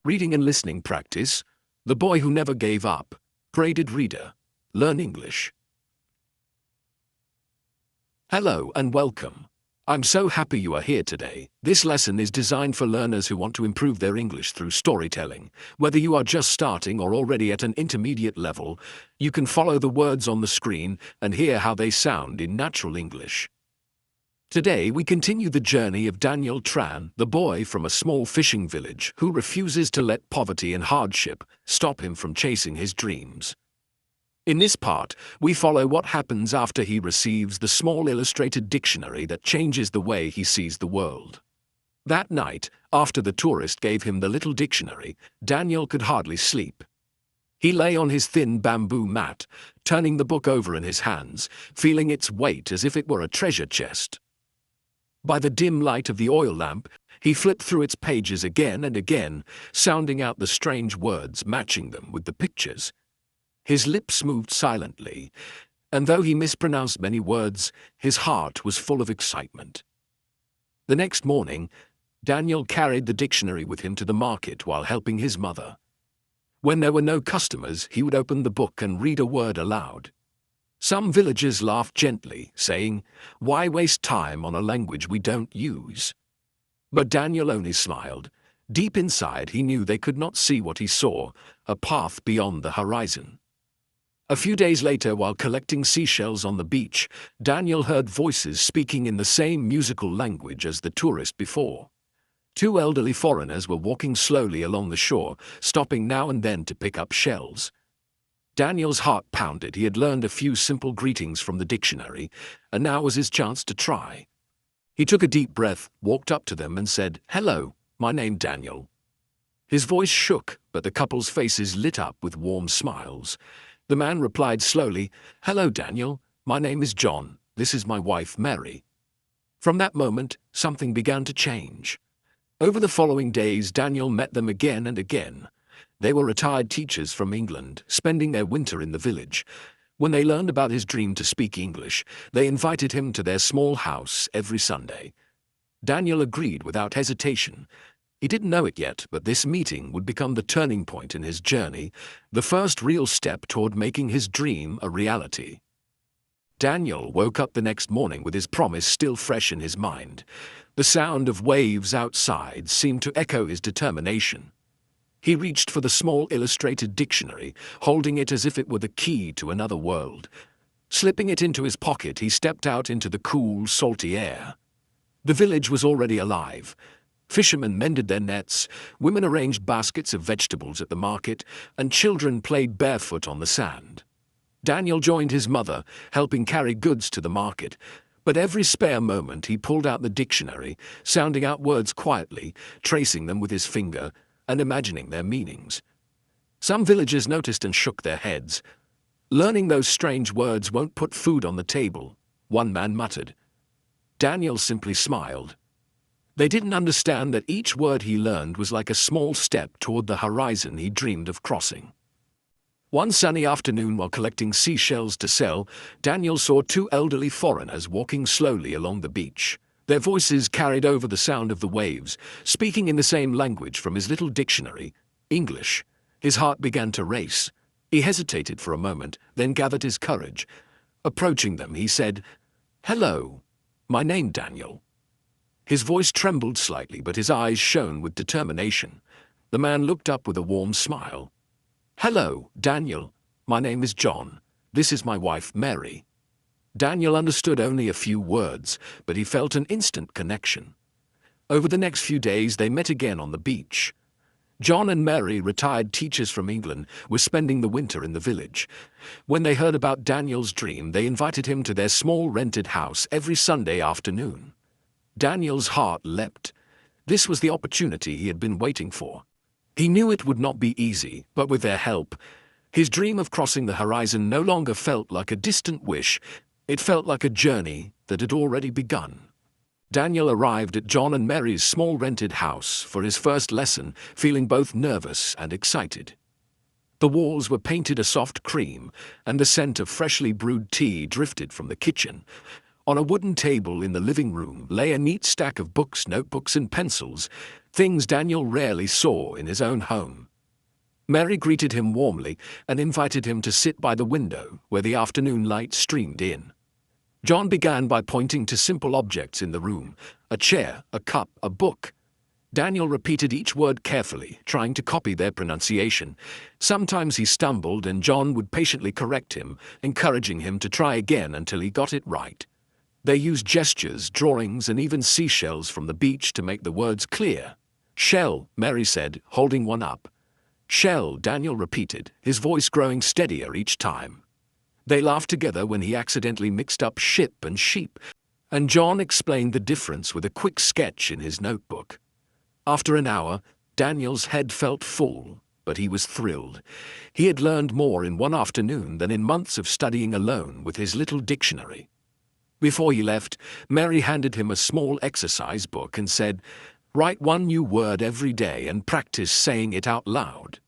Reading and listening practice. The boy who never gave up. Graded reader. Learn English. Hello and welcome. I'm so happy you are here today. This lesson is designed for learners who want to improve their English through storytelling. Whether you are just starting or already at an intermediate level, you can follow the words on the screen and hear how they sound in natural English. Today we continue the journey of Daniel Tran, the boy from a small fishing village who refuses to let poverty and hardship stop him from chasing his dreams. In this part, we follow what happens after he receives the small illustrated dictionary that changes the way he sees the world. That night, after the tourist gave him the little dictionary, Daniel could hardly sleep. He lay on his thin bamboo mat, turning the book over in his hands, feeling its weight as if it were a treasure chest. By the dim light of the oil lamp, he flipped through its pages again and again, sounding out the strange words, matching them with the pictures. His lips moved silently, and though he mispronounced many words, his heart was full of excitement. The next morning, Daniel carried the dictionary with him to the market while helping his mother. When there were no customers, he would open the book and read a word aloud. Some villagers laughed gently, saying, "Why waste time on a language we don't use?" But Daniel only smiled. Deep inside, he knew they could not see what he saw, a path beyond the horizon. A few days later, while collecting seashells on the beach, Daniel heard voices speaking in the same musical language as the tourist before. Two elderly foreigners were walking slowly along the shore, stopping now and then to pick up shells. Daniel's heart pounded. He had learned a few simple greetings from the dictionary, and now was his chance to try. He took a deep breath, walked up to them and said, "Hello, my name's Daniel." His voice shook, but the couple's faces lit up with warm smiles. The man replied slowly, "Hello, Daniel. My name is John. This is my wife, Mary." From that moment, something began to change. Over the following days, Daniel met them again and again. They were retired teachers from England, spending their winter in the village. When they learned about his dream to speak English, they invited him to their small house every Sunday. Daniel agreed without hesitation. He didn't know it yet, but this meeting would become the turning point in his journey, the first real step toward making his dream a reality. Daniel woke up the next morning with his promise still fresh in his mind. The sound of waves outside seemed to echo his determination. He reached for the small illustrated dictionary, holding it as if it were the key to another world. Slipping it into his pocket, he stepped out into the cool, salty air. The village was already alive. Fishermen mended their nets, women arranged baskets of vegetables at the market, and children played barefoot on the sand. Daniel joined his mother, helping carry goods to the market, but every spare moment he pulled out the dictionary, sounding out words quietly, tracing them with his finger, and imagining their meanings. Some villagers noticed and shook their heads. "Learning those strange words won't put food on the table," one man muttered. Daniel simply smiled. They didn't understand that each word he learned was like a small step toward the horizon he dreamed of crossing. One sunny afternoon, while collecting seashells to sell, Daniel saw two elderly foreigners walking slowly along the beach. Their voices carried over the sound of the waves, speaking in the same language from his little dictionary, English. His heart began to race. He hesitated for a moment, then gathered his courage. Approaching them, he said, "Hello, my name's Daniel." His voice trembled slightly, but his eyes shone with determination. The man looked up with a warm smile. "Hello, Daniel. My name is John. This is my wife, Mary." Daniel understood only a few words, but he felt an instant connection. Over the next few days, they met again on the beach. John and Mary, retired teachers from England, were spending the winter in the village. When they heard about Daniel's dream, they invited him to their small rented house every Sunday afternoon. Daniel's heart leapt. This was the opportunity he had been waiting for. He knew it would not be easy, but with their help, his dream of crossing the horizon no longer felt like a distant wish. It felt like a journey that had already begun. Daniel arrived at John and Mary's small rented house for his first lesson, feeling both nervous and excited. The walls were painted a soft cream, and the scent of freshly brewed tea drifted from the kitchen. On a wooden table in the living room lay a neat stack of books, notebooks, and pencils, things Daniel rarely saw in his own home. Mary greeted him warmly and invited him to sit by the window where the afternoon light streamed in. John began by pointing to simple objects in the room: a chair, a cup, a book. Daniel repeated each word carefully, trying to copy their pronunciation. Sometimes he stumbled, and John would patiently correct him, encouraging him to try again until he got it right. They used gestures, drawings, and even seashells from the beach to make the words clear. "Shell," Mary said, holding one up. "Shell," Daniel repeated, his voice growing steadier each time. They laughed together when he accidentally mixed up ship and sheep, and John explained the difference with a quick sketch in his notebook. After an hour, Daniel's head felt full, but he was thrilled. He had learned more in one afternoon than in months of studying alone with his little dictionary. Before he left, Mary handed him a small exercise book and said, "Write one new word every day and practice saying it out loud."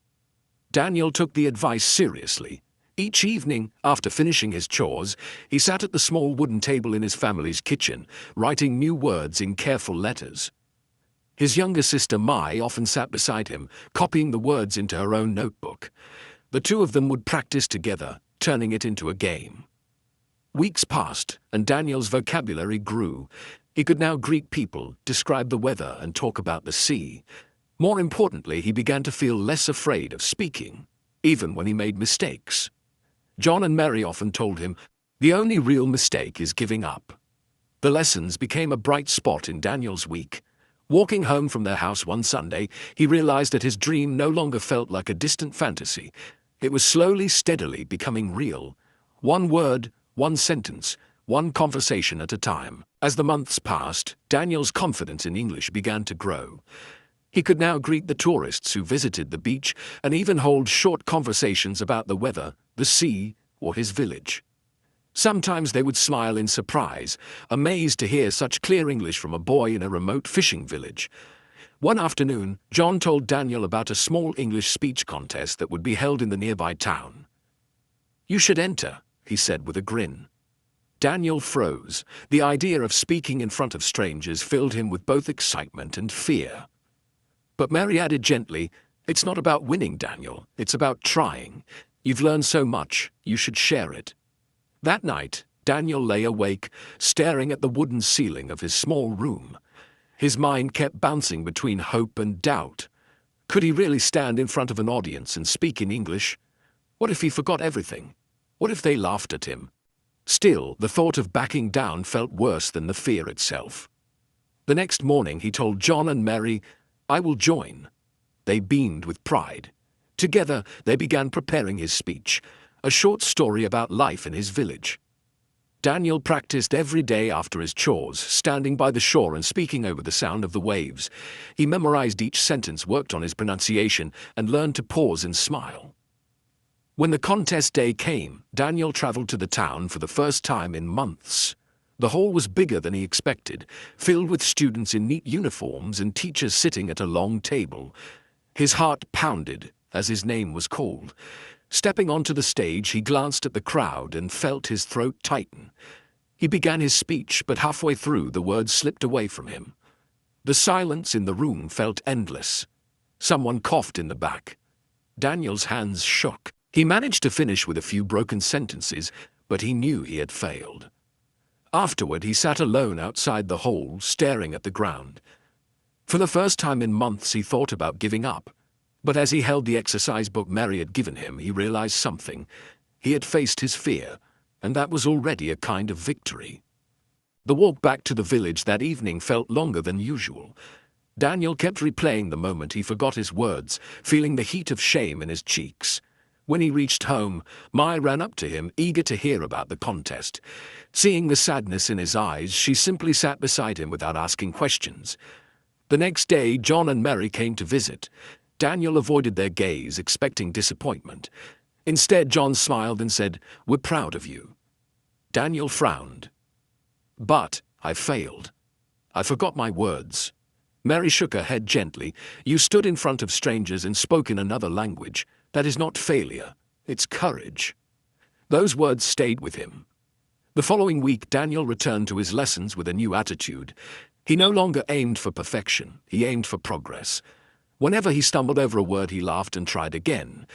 Daniel took the advice seriously. Each evening, after finishing his chores, he sat at the small wooden table in his family's kitchen, writing new words in careful letters. His younger sister Mai often sat beside him, copying the words into her own notebook. The two of them would practice together, turning it into a game. Weeks passed, and Daniel's vocabulary grew. He could now greet people, describe the weather, and talk about the sea. More importantly, he began to feel less afraid of speaking, even when he made mistakes. John and Mary often told him, "The only real mistake is giving up." The lessons became a bright spot in Daniel's week. Walking home from their house one Sunday, he realized that his dream no longer felt like a distant fantasy. It was slowly, steadily becoming real. One word, one sentence, one conversation at a time. As the months passed, Daniel's confidence in English began to grow. He could now greet the tourists who visited the beach and even hold short conversations about the weather, the sea, or his village. Sometimes they would smile in surprise, amazed to hear such clear English from a boy in a remote fishing village. One afternoon, John told Daniel about a small English speech contest that would be held in the nearby town. "You should enter," he said with a grin. Daniel froze. The idea of speaking in front of strangers filled him with both excitement and fear. But Mary added gently, "It's not about winning, Daniel. It's about trying. You've learned so much. You should share it." That night, Daniel lay awake, staring at the wooden ceiling of his small room. His mind kept bouncing between hope and doubt. Could he really stand in front of an audience and speak in English? What if he forgot everything? What if they laughed at him? Still, the thought of backing down felt worse than the fear itself. The next morning he told John and Mary, "I will join." They beamed with pride. Together, they began preparing his speech, a short story about life in his village. Daniel practiced every day after his chores, standing by the shore and speaking over the sound of the waves. He memorized each sentence, worked on his pronunciation, and learned to pause and smile. When the contest day came, Daniel traveled to the town for the first time in months. The hall was bigger than he expected, filled with students in neat uniforms and teachers sitting at a long table. His heart pounded as his name was called. Stepping onto the stage, he glanced at the crowd and felt his throat tighten. He began his speech, but halfway through, the words slipped away from him. The silence in the room felt endless. Someone coughed in the back. Daniel's hands shook. He managed to finish with a few broken sentences, but he knew he had failed. Afterward, he sat alone outside the hall, staring at the ground. For the first time in months, he thought about giving up. But as he held the exercise book Mary had given him, he realized something. He had faced his fear, and that was already a kind of victory. The walk back to the village that evening felt longer than usual. Daniel kept replaying the moment he forgot his words, feeling the heat of shame in his cheeks. When he reached home, Mai ran up to him, eager to hear about the contest. Seeing the sadness in his eyes, she simply sat beside him without asking questions. The next day, John and Mary came to visit. Daniel avoided their gaze, expecting disappointment. Instead, John smiled and said, "We're proud of you." Daniel frowned. "But I failed. I forgot my words." Mary shook her head gently. "You stood in front of strangers and spoke in another language. That is not failure, it's courage." Those words stayed with him. The following week, Daniel returned to his lessons with a new attitude. He no longer aimed for perfection, he aimed for progress. Whenever he stumbled over a word, he laughed and tried again.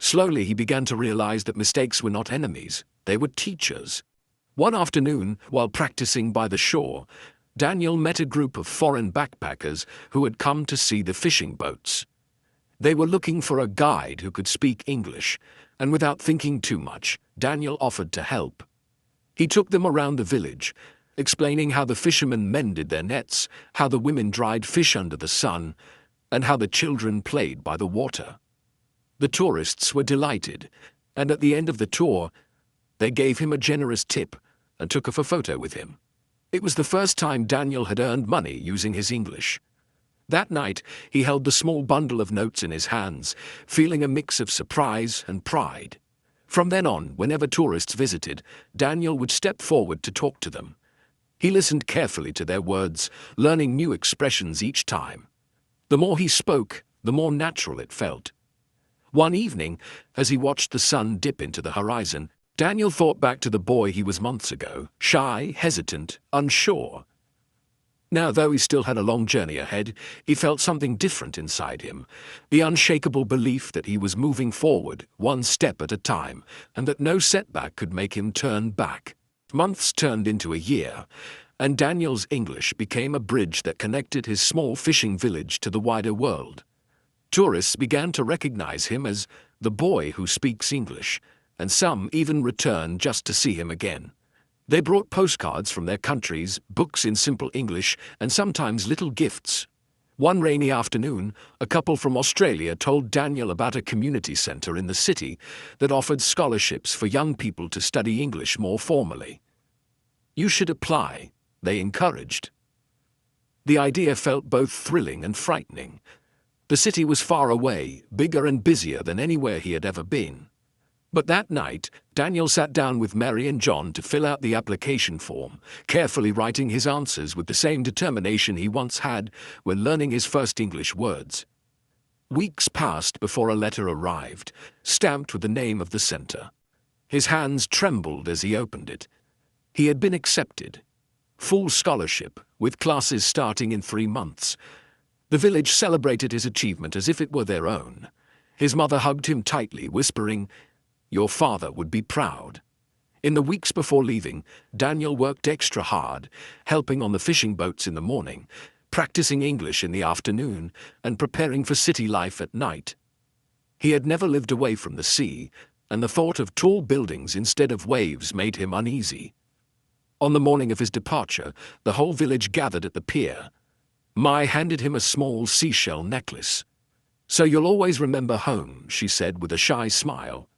Slowly, he began to realize that mistakes were not enemies, they were teachers. One afternoon, while practicing by the shore, Daniel met a group of foreign backpackers who had come to see the fishing boats. They were looking for a guide who could speak English, and without thinking too much, Daniel offered to help. He took them around the village, explaining how the fishermen mended their nets, how the women dried fish under the sun, and how the children played by the water. The tourists were delighted, and at the end of the tour, they gave him a generous tip and took a photo with him. It was the first time Daniel had earned money using his English. That night, he held the small bundle of notes in his hands, feeling a mix of surprise and pride. From then on, whenever tourists visited, Daniel would step forward to talk to them. He listened carefully to their words, learning new expressions each time. The more he spoke, the more natural it felt. One evening, as he watched the sun dip into the horizon, Daniel thought back to the boy he was months ago, shy, hesitant, unsure. Now, though he still had a long journey ahead, he felt something different inside him, the unshakable belief that he was moving forward, one step at a time, and that no setback could make him turn back. Months turned into a year, and Daniel's English became a bridge that connected his small fishing village to the wider world. Tourists began to recognize him as the boy who speaks English, and some even returned just to see him again. They brought postcards from their countries, books in simple English, and sometimes little gifts. One rainy afternoon, a couple from Australia told Daniel about a community centre in the city that offered scholarships for young people to study English more formally. "You should apply," they encouraged. The idea felt both thrilling and frightening. The city was far away, bigger and busier than anywhere he had ever been. But that night, Daniel sat down with Mary and John to fill out the application form, carefully writing his answers with the same determination he once had when learning his first English words. Weeks passed before a letter arrived, stamped with the name of the centre. His hands trembled as he opened it. He had been accepted. Full scholarship, with classes starting in 3 months. The village celebrated his achievement as if it were their own. His mother hugged him tightly, whispering, "Your father would be proud." In the weeks before leaving, Daniel worked extra hard, helping on the fishing boats in the morning, practicing English in the afternoon, and preparing for city life at night. He had never lived away from the sea, and the thought of tall buildings instead of waves made him uneasy. On the morning of his departure, the whole village gathered at the pier. Mai handed him a small seashell necklace. "So you'll always remember home," she said with a shy smile.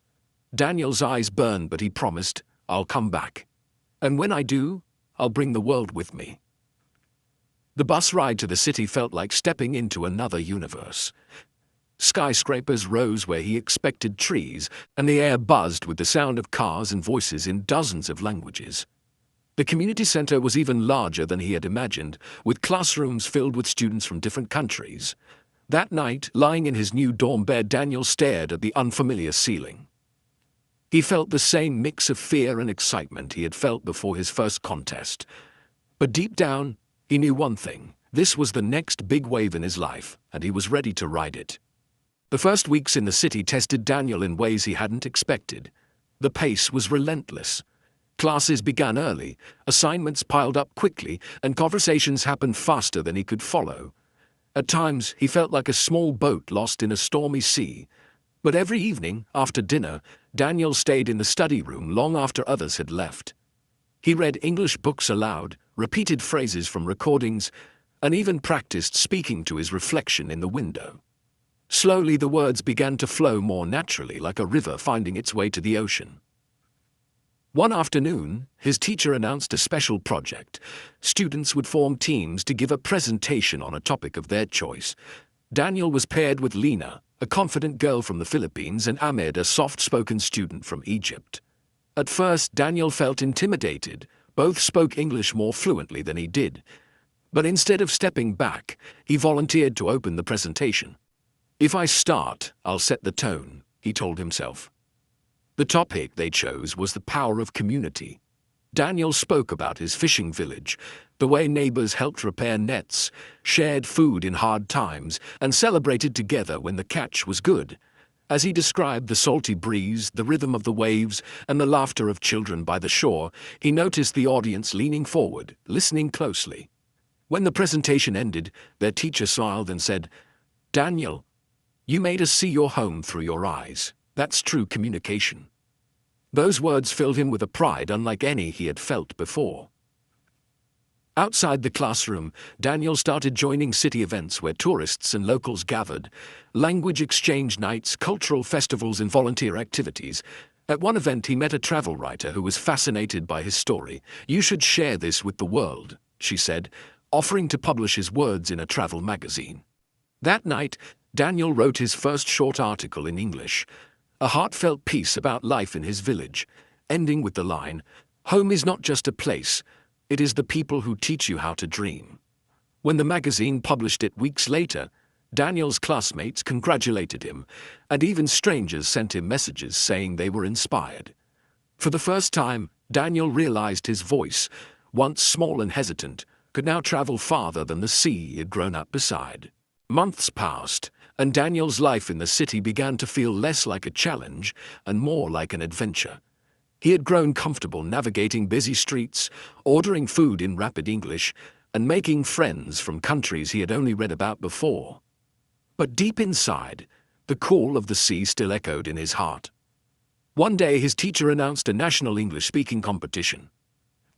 Daniel's eyes burned, but he promised, "I'll come back. And when I do, I'll bring the world with me." The bus ride to the city felt like stepping into another universe. Skyscrapers rose where he expected trees, and the air buzzed with the sound of cars and voices in dozens of languages. The community center was even larger than he had imagined, with classrooms filled with students from different countries. That night, lying in his new dorm bed, Daniel stared at the unfamiliar ceiling. He felt the same mix of fear and excitement he had felt before his first contest. But deep down, he knew one thing: this was the next big wave in his life, and he was ready to ride it. The first weeks in the city tested Daniel in ways he hadn't expected. The pace was relentless. Classes began early, assignments piled up quickly, and conversations happened faster than he could follow. At times, he felt like a small boat lost in a stormy sea. But every evening, after dinner, Daniel stayed in the study room long after others had left. He read English books aloud, repeated phrases from recordings, and even practiced speaking to his reflection in the window. Slowly, the words began to flow more naturally, like a river finding its way to the ocean. One afternoon, his teacher announced a special project. Students would form teams to give a presentation on a topic of their choice. Daniel was paired with Lena, a confident girl from the Philippines, and Ahmed, a soft-spoken student from Egypt. At first, Daniel felt intimidated. Both spoke English more fluently than he did. But instead of stepping back, he volunteered to open the presentation. "If I start, I'll set the tone," he told himself. The topic they chose was the power of community. Daniel spoke about his fishing village, the way neighbors helped repair nets, shared food in hard times, and celebrated together when the catch was good. As he described the salty breeze, the rhythm of the waves, and the laughter of children by the shore, he noticed the audience leaning forward, listening closely. When the presentation ended, their teacher smiled and said, "Daniel, you made us see your home through your eyes. That's true communication." Those words filled him with a pride unlike any he had felt before. Outside the classroom, Daniel started joining city events where tourists and locals gathered, language exchange nights, cultural festivals, and volunteer activities. At one event, he met a travel writer who was fascinated by his story. "You should share this with the world," she said, offering to publish his words in a travel magazine. That night, Daniel wrote his first short article in English, a heartfelt piece about life in his village, ending with the line, "Home is not just a place, it is the people who teach you how to dream." When the magazine published it weeks later, Daniel's classmates congratulated him, and even strangers sent him messages saying they were inspired. For the first time, Daniel realized his voice, once small and hesitant, could now travel farther than the sea he had grown up beside. Months passed, and Daniel's life in the city began to feel less like a challenge and more like an adventure. He had grown comfortable navigating busy streets, ordering food in rapid English, and making friends from countries he had only read about before. But deep inside, the call of the sea still echoed in his heart. One day his teacher announced a national English-speaking competition.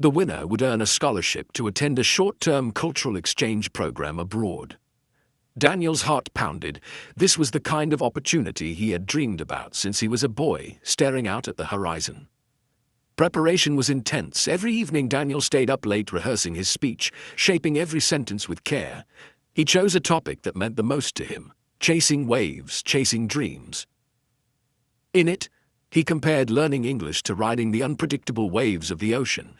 The winner would earn a scholarship to attend a short-term cultural exchange program abroad. Daniel's heart pounded. This was the kind of opportunity he had dreamed about since he was a boy, staring out at the horizon. Preparation was intense. Every evening Daniel stayed up late rehearsing his speech, shaping every sentence with care. He chose a topic that meant the most to him, chasing waves, chasing dreams. In it, he compared learning English to riding the unpredictable waves of the ocean,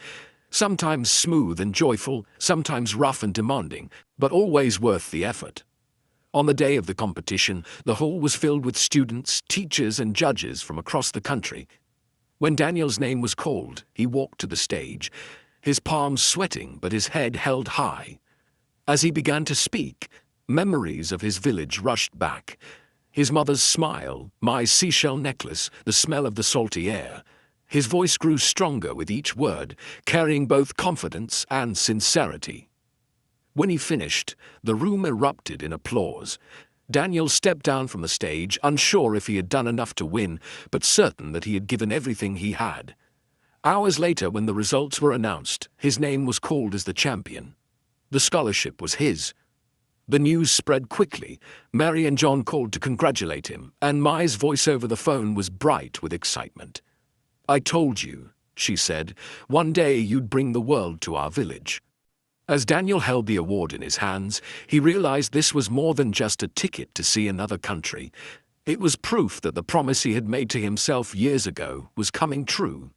sometimes smooth and joyful, sometimes rough and demanding, but always worth the effort. On the day of the competition, the hall was filled with students, teachers, and judges from across the country. When Daniel's name was called, he walked to the stage, his palms sweating but his head held high. As he began to speak, memories of his village rushed back. His mother's smile, my seashell necklace, the smell of the salty air. His voice grew stronger with each word, carrying both confidence and sincerity. When he finished, the room erupted in applause. Daniel stepped down from the stage, unsure if he had done enough to win, but certain that he had given everything he had. Hours later, when the results were announced, his name was called as the champion. The scholarship was his. The news spread quickly. Mary and John called to congratulate him, and Mai's voice over the phone was bright with excitement. "I told you," she said, "one day you'd bring the world to our village." As Daniel held the award in his hands, he realized this was more than just a ticket to see another country. It was proof that the promise he had made to himself years ago was coming true.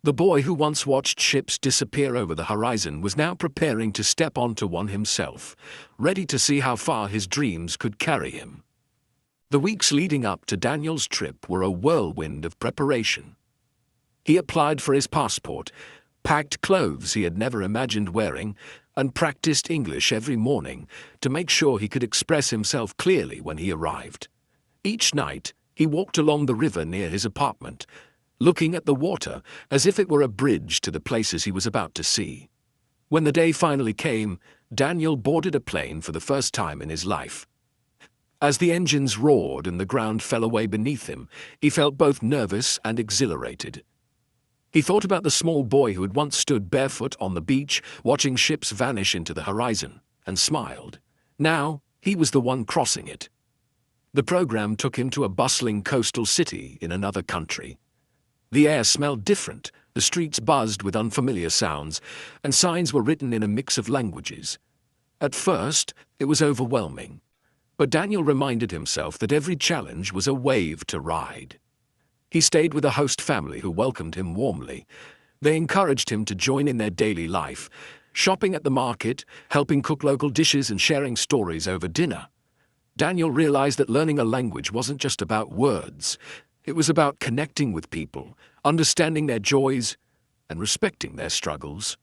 The boy who once watched ships disappear over the horizon was now preparing to step onto one himself, ready to see how far his dreams could carry him. The weeks leading up to Daniel's trip were a whirlwind of preparation. He applied for his passport, packed clothes he had never imagined wearing, and practiced English every morning to make sure he could express himself clearly when he arrived. Each night, he walked along the river near his apartment, looking at the water as if it were a bridge to the places he was about to see. When the day finally came, Daniel boarded a plane for the first time in his life. As the engines roared and the ground fell away beneath him, he felt both nervous and exhilarated. He thought about the small boy who had once stood barefoot on the beach, watching ships vanish into the horizon, and smiled. Now, he was the one crossing it. The program took him to a bustling coastal city in another country. The air smelled different, the streets buzzed with unfamiliar sounds, and signs were written in a mix of languages. At first, it was overwhelming, but Daniel reminded himself that every challenge was a wave to ride. He stayed with a host family who welcomed him warmly. They encouraged him to join in their daily life, shopping at the market, helping cook local dishes, and sharing stories over dinner. Daniel realized that learning a language wasn't just about words. It was about connecting with people, understanding their joys, and respecting their struggles.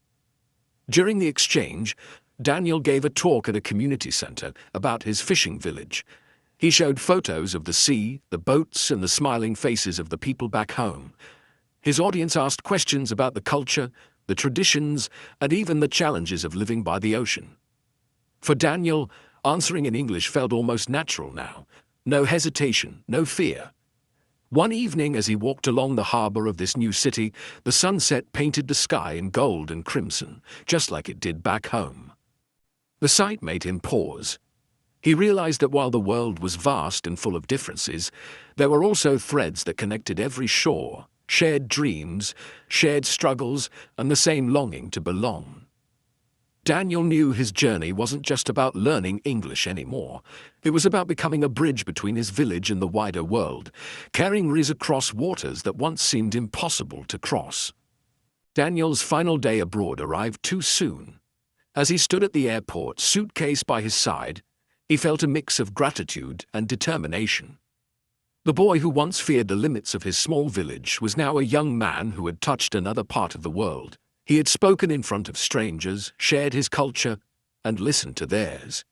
During the exchange, Daniel gave a talk at a community center about his fishing village. He showed photos of the sea, the boats, and the smiling faces of the people back home. His audience asked questions about the culture, the traditions, and even the challenges of living by the ocean. For Daniel, answering in English felt almost natural now. No hesitation, no fear. One evening as he walked along the harbor of this new city, the sunset painted the sky in gold and crimson, just like it did back home. The sight made him pause. He realized that while the world was vast and full of differences, there were also threads that connected every shore, shared dreams, shared struggles, and the same longing to belong. Daniel knew his journey wasn't just about learning English anymore. It was about becoming a bridge between his village and the wider world, carrying Riz across waters that once seemed impossible to cross. Daniel's final day abroad arrived too soon. As he stood at the airport, suitcase by his side, he felt a mix of gratitude and determination. The boy who once feared the limits of his small village was now a young man who had touched another part of the world. He had spoken in front of strangers, shared his culture, and listened to theirs.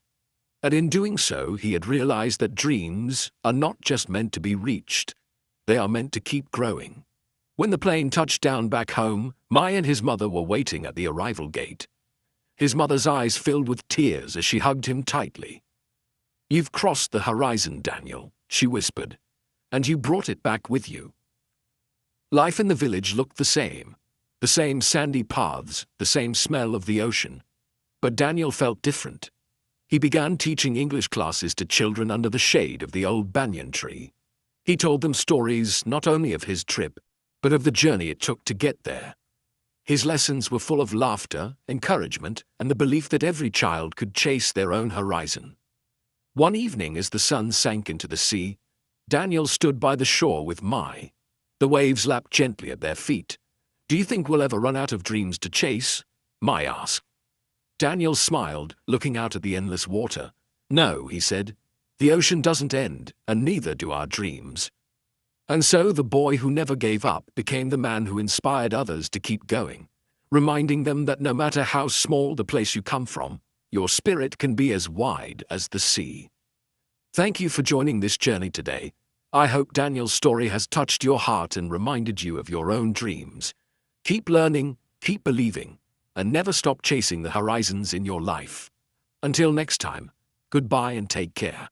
And in doing so, he had realized that dreams are not just meant to be reached. They are meant to keep growing. When the plane touched down back home, Mai and his mother were waiting at the arrival gate. His mother's eyes filled with tears as she hugged him tightly. "You've crossed the horizon, Daniel," she whispered, "and you brought it back with you." Life in the village looked the same sandy paths, the same smell of the ocean. But Daniel felt different. He began teaching English classes to children under the shade of the old banyan tree. He told them stories not only of his trip, but of the journey it took to get there. His lessons were full of laughter, encouragement, and the belief that every child could chase their own horizon. One evening, as the sun sank into the sea, Daniel stood by the shore with Mai. The waves lapped gently at their feet. "Do you think we'll ever run out of dreams to chase?" Mai asked. Daniel smiled, looking out at the endless water. "No," he said. "The ocean doesn't end, and neither do our dreams." And so the boy who never gave up became the man who inspired others to keep going, reminding them that no matter how small the place you come from, your spirit can be as wide as the sea. Thank you for joining this journey today. I hope Daniel's story has touched your heart and reminded you of your own dreams. Keep learning, keep believing, and never stop chasing the horizons in your life. Until next time, goodbye and take care.